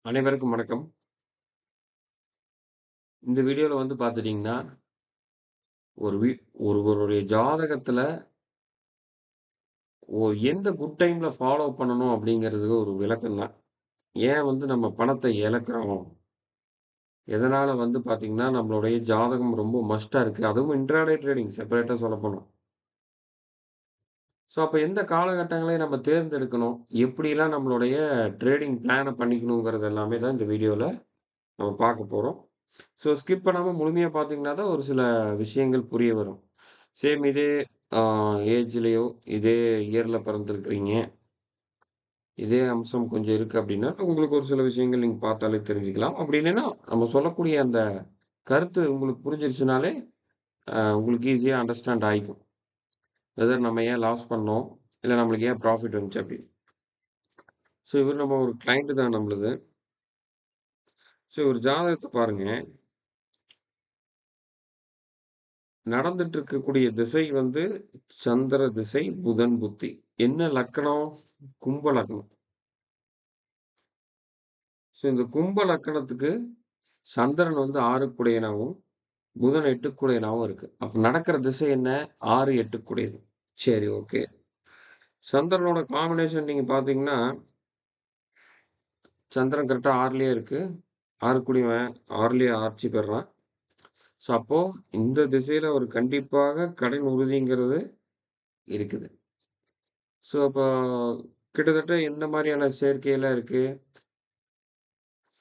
அனைவருக்கும் வணக்கம். இந்த வீடியோல வந்து பார்த்துட்டீங்கன்னா, ஒரு வீ ஒருவருடைய ஜாதகத்துல எந்த குட் டைம்ல ஃபாலோ பண்ணணும் அப்படிங்கிறதுக்கு ஒரு விளக்கம் தான். ஏன் வந்து நம்ம பணத்த இழக்கிறோம்? எதனால வந்து பார்த்தீங்கன்னா, நம்மளுடைய ஜாதகம் ரொம்ப மஸ்ட்டா இருக்கு. அதுவும் இன்ட்ராடே ட்ரேடிங் செப்பரேட்டா சொல்லப்போனா. ஸோ, அப்ப எந்த காலகட்டங்களை நம்ம தேர்ந்தெடுக்கணும்? எப்படிலாம் நம்மளுடைய ட்ரேடிங் பிளான பண்ணிக்கணுங்கிறது எல்லாமே தான் இந்த வீடியோல நம்ம பார்க்க போறோம். ஸோ, ஸ்கிப் பண்ணாம முழுமையா பார்த்தீங்கன்னா தான் ஒரு சில விஷயங்கள் புரிய வரும். சேம் இதே ஆ ஏஜ்லயோ, இதே இயர்ல பிறந்திருக்கிறீங்க. இதே அம்சம் கொஞ்சம் இருக்கு அப்டின்னா, உங்களுக்கு ஒரு சில விஷயங்கள் நீங்க பார்த்தாலே தெரிஞ்சுக்கலாம். அப்படி இல்லைன்னா, நம்ம சொல்லக்கூடிய அந்த கருத்து உங்களுக்கு புரிஞ்சிருச்சுனாலே, உங்களுக்கு ஈஸியா அண்டர்ஸ்டாண்ட் ஆயிக்கும். வெதர் நம்ம ஏன் லாஸ் பண்ணோம்? இல்ல நம்மளுக்கு ஏன் ப்ராஃபிட் வந்துச்சு அப்படின்னு. ஸோ இவரு நம்ம ஒரு கிளையண்ட் தான் நம்மளுது. ஸோ இவரு ஜாதகத்த பாருங்க. நடந்துட்டு இருக்கக்கூடிய திசை வந்து சந்திர திசை, புதன் புத்தி. என்ன லக்கணம்? கும்ப லக்னம். ஸோ இந்த கும்ப லக்கணத்துக்கு சந்திரன் வந்து 6க்கு கூடையனாவும், புதன் 8க்கு கூடையனாவும் இருக்கு. அப்ப நடக்கிற திசை என்ன? 6, 8க்கு கூடியது. சரி, ஓகே. சந்திரனோட காம்பினேஷன் நீங்க பார்த்தீங்கன்னா, சந்திரன் கரெக்ட்டா 6லயே இருக்கு. 6 கூடியவன் 6லயே ஆட்சி பெறான். ஸோ அப்போ இந்த திசையில ஒரு கண்டிப்பாக கடன் உறுதிங்கிறது இருக்குது. ஸோ அப்போ கிட்டத்தட்ட எந்த மாரியான சேர்க்கைலாம் இருக்கு?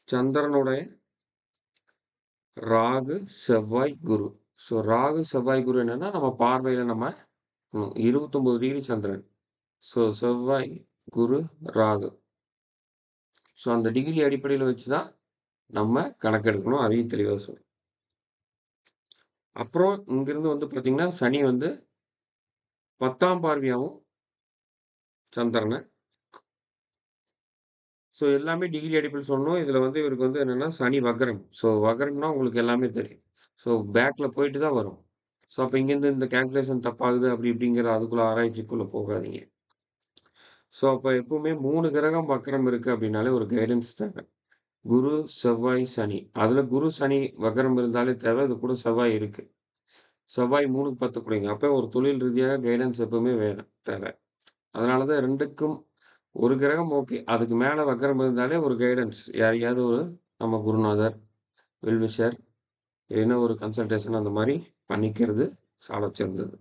சந்திரனோட ராகு, செவ்வாய், குரு. ஸோ ராகு, செவ்வாய், குரு என்னன்னா, நம்ம பார்வையில நம்ம 29 டிகிரி சந்திரன். ஸோ செவ்வாய், குரு, ராகு. ஸோ அந்த டிகிரி அடிப்படையில வச்சு தான் நம்ம கணக்கெடுக்கணும். அதையும் தெளிவா சொல்றேன். அப்புறம் இங்கிருந்து வந்து பார்த்தீங்கன்னா, சனி வந்து 10ஆம் பார்வையாவும் சந்திரன. ஸோ எல்லாமே டிகிரி அடிப்படையில சொல்லணும். இதுல வந்து இவருக்கு வந்து என்னன்னா, சனி வக்ரம். ஸோ வக்ரம்னா உங்களுக்கு எல்லாமே தெரியும். ஸோ பேக்ல போயிட்டு தான் வரும். ஸோ அப்ப இங்கேருந்து இந்த கால்குலேஷன் தப்பாகுது அப்படி இப்படிங்கிற அதுக்குள்ள ஆராய்ச்சிக்குள்ள போகாதீங்க. ஸோ அப்ப எப்பவுமே 3 கிரகம் வக்ரம் இருக்கு அப்படின்னாலே ஒரு கைடன்ஸ் தேவை. குரு, செவ்வாய், சனி. அதுல குரு, சனி வக்ரம் இருந்தாலே தேவை. இது கூட செவ்வாய் இருக்கு. செவ்வாய் 3க்கு 10 கூடையங்க. அப்ப ஒரு தொழில் ரீதியாக கைடன்ஸ் எப்பவுமே வேணும், தேவை. அதனால தான் 2க்கும் ஒரு கிரகம் ஓகே. அதுக்கு மேல வக்ரம் இருந்தாலே ஒரு கைடன்ஸ். யாரையாவது ஒரு நம்ம குருநாதர், வெல்விஷர் இல்லைன்னா ஒரு கன்சல்டேஷன் அந்த மாரி பண்ணிக்கிறது சாலச் சிறந்தது.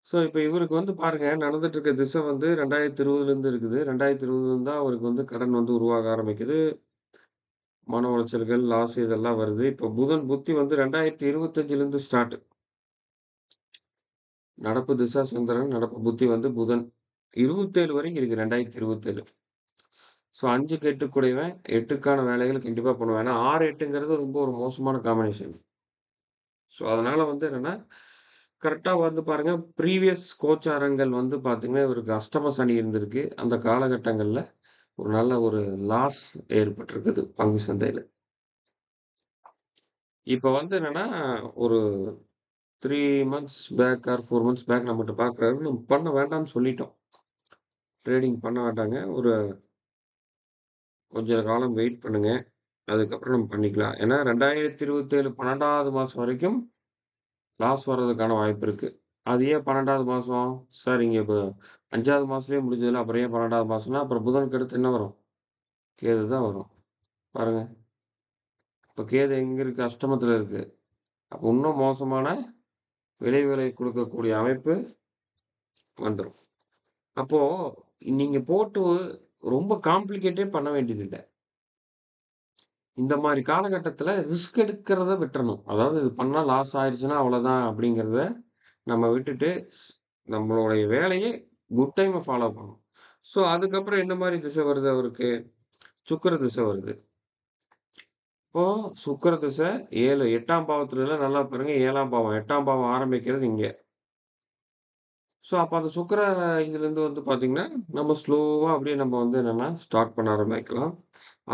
ஸோ இப்ப இவருக்கு வந்து பாருங்க, நடந்துட்டு இருக்க திசை வந்து 2020லேருந்து இருக்குது. 2020லேருந்து தான் அவருக்கு வந்து கடன் வந்து உருவாக ஆரம்பிக்குது. மன உளைச்சல்கள், லாஸ் இதெல்லாம் வருது. இப்ப புதன் புத்தி வந்து 2025லேருந்து ஸ்டார்ட். நடப்பு திசா சந்திரன், நடப்பு புத்தி வந்து புதன். 27 வரைக்கும் இருக்கு 2027. ஸோ 5க்கு 8 கூடையவன் 8க்கான வேலைகள் கண்டிப்பா பண்ணுவான். ஏன்னா 6, 8ங்கிறது ரொம்ப ஒரு மோசமான காம்பினேஷன். ஸோ அதனால வந்து என்னன்னா, கரெக்ட்டா வந்து பாருங்க, ப்ரீவியஸ் கோச்சாரங்கள் வந்து பார்த்தீங்கன்னா, இவருக்கு அஷ்டம சனி இருந்திருக்கு. அந்த காலகட்டங்கள்ல ஒரு நல்ல ஒரு லாஸ் ஏற்பட்டிருக்குது பங்கு சந்தையில. இப்ப வந்து என்னன்னா, ஒரு 3 months back or 4 months back நம்மட்ட பார்க்குறாரு. நம்ம பண்ண வேண்டாம்னு சொல்லிட்டோம். ட்ரேடிங் பண்ண வேண்டாங்க. ஒரு கொஞ்ச காலம் வெயிட் பண்ணுங்க. அதுக்கப்புறம் நம்ம பண்ணிக்கலாம். ஏன்னா 2027 12வது மாசம் வரைக்கும் லாஸ் வர்றதுக்கான வாய்ப்பு இருக்கு. அது ஏன் 12வது மாசம்? சார் இங்க இப்ப 5வது மாசத்துலயே முடிஞ்சதுல்ல. அப்புறம் ஏன் 12வது மாசம்னா, அப்புறம் புதனுக்கு அடுத்து என்ன வரும்? கேது தான் வரும். பாருங்க. இப்ப கேது எங்க இருக்கு? அஷ்டமத்துல இருக்கு. அப்ப இன்னும் மோசமான விளைவுகளை குடுக்கக்கூடிய அமைப்பு வந்துரும். அப்போ நீங்க போட்டு ரொம்ப காம்ப்ளிகேட்டே பண்ண வேண்டியதில்ல. இந்த மாரி காலகட்டத்தில ரிஸ்க் எடுக்கிறத விட்டுறணும். அதாவது இது பண்ணா லாஸ் ஆயிருச்சுன்னா அவ்வளோதான் அப்படிங்கிறத நம்ம விட்டுட்டு, நம்மளுடைய வேலையே குட் டைம ஃபாலோ பண்ணணும். ஸோ அதுக்கப்புறம் என்ன மாரி திசை வருது அவருக்கு? சுக்கிர திசை வருது. இப்போ சுக்கிர திசை 7 8ஆம் பாவத்துலலாம் நல்லா பாருங்க 7ஆம் பாவம். 8ஆம் பாவம் ஆரம்பிக்கிறது இங்க. ஸோ அப்ப அந்த சுக்கிர இதுலேருந்து வந்து பார்த்தீங்கன்னா, நம்ம ஸ்லோவா அப்படியே நம்ம வந்து என்னன்னா ஸ்டார்ட் பண்ண ஆரம்பிக்கலாம்.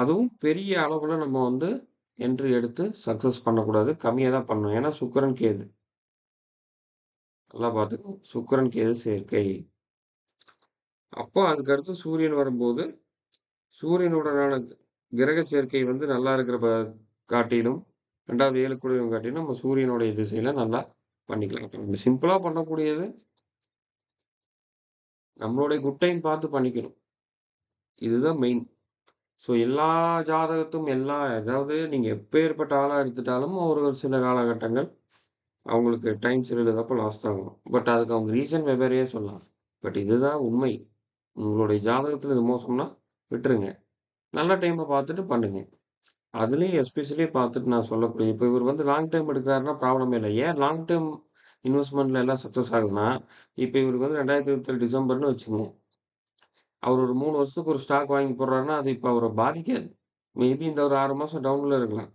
அதுவும் பெரிய அளவுல நம்ம வந்து என்ட்ரி எடுத்து சக்சஸ் பண்ணக்கூடாது. கம்மியா தான் பண்ணணும். ஏன்னா சுக்கிரன், கேது. நல்லா பார்த்துக்கணும். சுக்கிரன், கேது சேர்க்கை. அப்போ அதுக்கு அடுத்து சூரியன் வரும்போது, சூரியனுடனான கிரக சேர்க்கை வந்து நல்லா இருக்கிற காட்டிலும் 2வது 7 கூடியவன் காட்டிலும் நம்ம சூரியனுடைய திசையில நல்லா பண்ணிக்கலாம். இப்ப நம்ம சிம்பிளா பண்ணக்கூடியது நம்மளுடைய குட் டைம் பார்த்து பண்ணிக்கணும். இதுதான் மெயின். ஸோ எல்லா ஜாதகத்தும் அதாவது நீங்க எப்பேர்ப்பட்ட ஆளா எடுத்துட்டாலும் ஒரு ஒரு சில காலகட்டங்கள் அவங்களுக்கு டைம் சரியில்லாதப்ப லாஸ் தான் ஆகும். பட் அதுக்கு அவங்க ரீசன் வெவ்வேறையே சொல்லலாம். பட் இதுதான் உண்மை. உங்களுடைய ஜாதகத்துல இது மோசம்னா விட்டுருங்க. நல்ல டைம பார்த்துட்டு பண்ணுங்க. அதுலயும் எஸ்பெஷலி பார்த்துட்டு நான் சொல்லக்கூடிய இப்ப இவரு வந்து லாங் டெர்ம் எடுக்கிறாருன்னா ப்ராப்ளமே இல்ல. ஏன் லாங் டெர்ம் இன்வெஸ்ட்மென்ட்ல எல்லாம் சக்சஸ் ஆகுதுன்னா, இப்ப இவருக்கு வந்து 2027 டிசம்பர்ன்னு வச்சுக்கங்க. அவர் ஒரு 3 வருஷத்துக்கு ஒரு ஸ்டாக் வாங்கி போடுறாருன்னா, அது இப்ப அவர பாதிக்காது. மேபி இந்த ஒரு 6 மாசம் டவுன்ல இருக்கலாம்.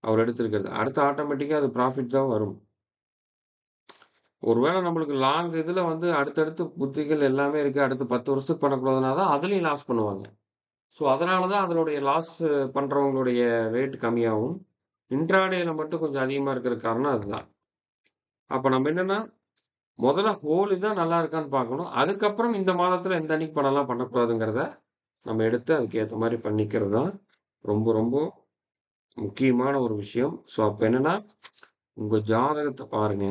அவர் எடுத்திருக்கிறது. அடுத்து ஆட்டோமேட்டிக்கா அது ப்ராஃபிட் தான் வரும். ஒருவேள நம்மளுக்கு லாங் இதுல வந்து அடுத்தடுத்து புத்திகள் எல்லாமே இருக்கு. அடுத்து 10 வருஷத்துக்கு பண்ணக்கூடாதுன்னா தான் அதுலயும் லாஸ் பண்ணுவாங்க. ஸோ அதனால தான் அதனுடைய லாஸ் பண்றவங்களுடைய ரேட் கம்மியாகும். இன்ட்ராடேல மட்டும் கொஞ்சம் அதிகமா இருக்கிற காரணம் அதுதான். அப்ப நம்ம என்னன்னா, முதல்ல ஹோல் இதான் நல்லா இருக்கான்னு பார்க்கணும். அதுக்கப்புறம் இந்த மாதத்துல எந்த அன்னைக்கு பண்ணலாம், பண்ணக்கூடாதுங்கிறத நம்ம எடுத்து அதுக்கு ஏத்த மாரி பண்ணிக்கிறது தான் ரொம்ப, ரொம்ப முக்கியமான ஒரு விஷயம். ஸோ அப்ப என்னன்னா, உங்க ஜாதகத்த பாருங்க.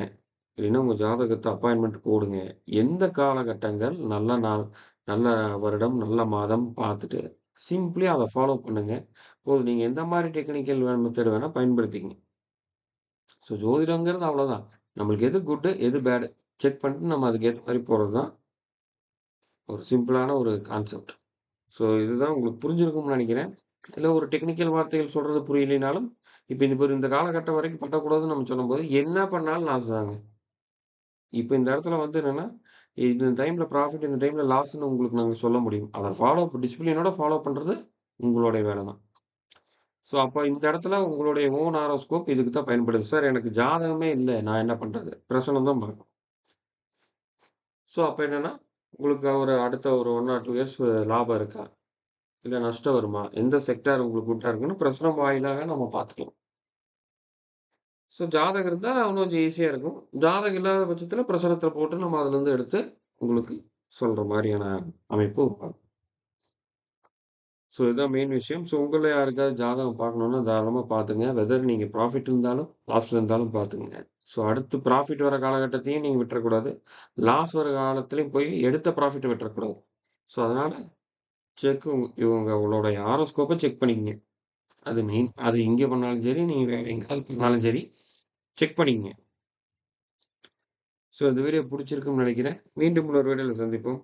இல்லைன்னா உங்க ஜாதகத்த அப்பாயின்ட்மென்ட் போடுங்க. எந்த காலகட்டங்கள் நல்ல நாள், நல்ல வருடம், நல்ல மாதம் பார்த்துட்டு, சிம்பிளி அத ஃபாலோ பண்ணுங்க. போதும். நீங்க எந்த மாரி டெக்னிக்கல் மெத்தட் வேணா பயன்படுத்திக்கங்க. ஸோ ஜோதிடம்ங்கிறது அவ்வளோதான். நம்மளுக்கு எது குட்டு, எது பேடு செக் பண்ணிட்டு நம்ம அதுக்கு ஏத்த மாரி போறது தான் ஒரு சிம்பிளான ஒரு கான்செப்ட். ஸோ இதுதான் உங்களுக்கு புரிஞ்சிருக்கும்னு நெனைக்கிறேன். இல்ல ஒரு டெக்னிக்கல் வார்த்தைகள் சொல்றது புரியலைனாலும், இப்ப இவரு இந்த காலகட்டம் வரைக்கும் பண்ணக்கூடாதுன்னு நம்ம சொல்லும்போது, என்ன பண்ணாலும் லாஸ் தாங்க. இப்ப இந்த இடத்துல வந்து என்னன்னா, இந்த டைம்ல ப்ராஃபிட், இந்த டைம்ல லாஸ்ன்னு உங்களுக்கு நாங்க சொல்ல முடியும். அத டிசிப்ளினோட ஃபாலோ பண்றது உங்களுடைய வேல தான். ஸோ அப்ப இந்த இடத்துல உங்களுடைய ஓன் ஹாரோஸ்கோப் இதுக்கு தான் பயன்படுது. சார் எனக்கு ஜாதகமே இல்ல. நான் என்ன பண்றது? பிரசனம் தான் பார்க்கணும். ஸோ அப்ப என்னன்னா, உங்களுக்கு ஒரு அடுத்த ஒரு 1 ஆர் 2 இயர்ஸ் லாபம் இருக்கா? இல்ல நஷ்டம் வருமா? எந்த செக்டார் உங்களுக்கு குட்டா இருக்குன்னு பிரசனம் வாயிலாக நம்ம பார்த்துக்கலாம். ஸோ ஜாதகம் இருந்தா இன்னும் கொஞ்சம் ஈஸியா இருக்கும். ஜாதகம் இல்லாத பட்சத்தில பிரசனத்தில போட்டு நம்ம அதிலருந்து எடுத்து உங்களுக்கு சொல்ற மாரியான அமைப்பு இருக்கும். ஸோ இதுதான் மெயின் விஷயம். ஸோ உங்கள்ல யாருக்காவது ஜாதகம் பார்க்கணும்னா தாராளமா பார்த்துங்க. வெதர் நீங்க ப்ராஃபிட் இருந்தாலும், லாஸ்ல இருந்தாலும் பார்த்துக்கங்க. ஸோ அடுத்து ப்ராஃபிட் வர காலகட்டத்தையும் நீங்க விட்டுறக்கூடாது. லாஸ் வர காலத்திலயும் போய் எடுத்த ப்ராஃபிட்ட விட்டுறக்கூடாது. ஸோ அதனால உங்களுடைய ஹாரோஸ்கோப்ப செக் பண்ணிக்கங்க. அது மெயின். அது எங்க பண்ணாலும் சரி, நீங்க வேற எங்கேயாவது பண்ணாலும் சரி, செக் பண்ணிக்கங்க. ஸோ இந்த வீடியோ புடிச்சிருக்கும்னு நெனைக்கிறேன். மீண்டும் இன்னொரு வீடியோல சந்திப்போம்.